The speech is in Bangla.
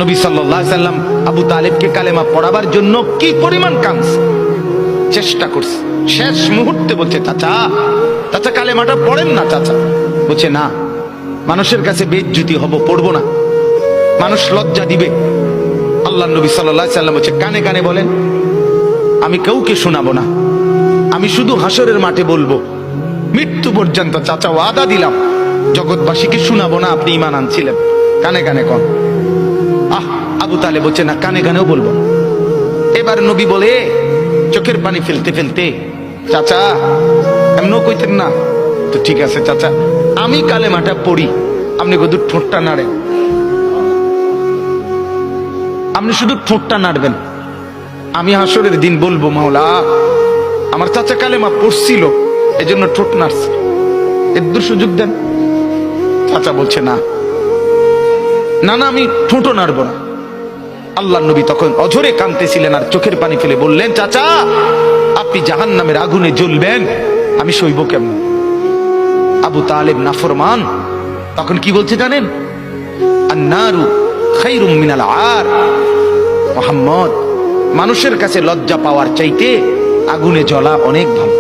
নবী সাল্লাল্লাহু আলাইহি সাল্লাম আবু তালেবকে কালেমা পড়াবার জন্য কি পরিমাণ কাঁদছে, চেষ্টা করছে। শেষ মুহূর্তে বলছে, চাচা চাচা কালেমাটা পড়েন না চাচা। বলছে না, মানুষের কাছে বেইজ্জতি হব, পড়বো না, মানুষ লজ্জা দিবে। আল্লাহ নবী সাল্লাল্লাহু আলাইহি সাল্লাম বলছে, কানে কানে বলেন, আমি কাউকে শোনাবো না, আমি শুধু হাসরের মাঠে বলবো। মৃত্যু পর্যন্ত চাচা ওয়াদা দিলাম, জগৎবাসীকে শোনাবো না আপনি ঈমান আনছিলেন, কানে কানে কন। আবু তালেব বলছে না, কানে কানেও বলবো। এবার নবী বলে চোখের পানি ফেলতে ফেলতে, চাচা এমনও কইতেন না তো, ঠিক আছে চাচা আমি কালেমাটা পড়ি, আপনি শুধু ঠোঁটটা নাড়েন, আপনি শুধু ঠোঁটটা নাড়বেন, আমি হাসরের দিন বলবো, মাওলা আমার চাচা কালেমা পড়ছিল এজন্য ঠোঁট নাড়ছে, এর সুযোগ দেন। চাচা বলছে না না না, আমি ঠোঁটও নাড়বো না। আল্লাহ নবী তখন অঝরে কাঁদতেছিলেন আর চোখের পানি ফেলে বললেন, চাচা আপনি জাহান্নামের আগুনে জ্বলবেন, আমি সইব কেমন? আবু তালেব নাফরমান তখন কি বলছে জানেন? আন্নারু খায়রুম মিনাল আর। মুহাম্মদ, মানুষের কাছে লজ্জা পাওয়ার চাইতে আগুনে জ্বলা অনেক ভালো।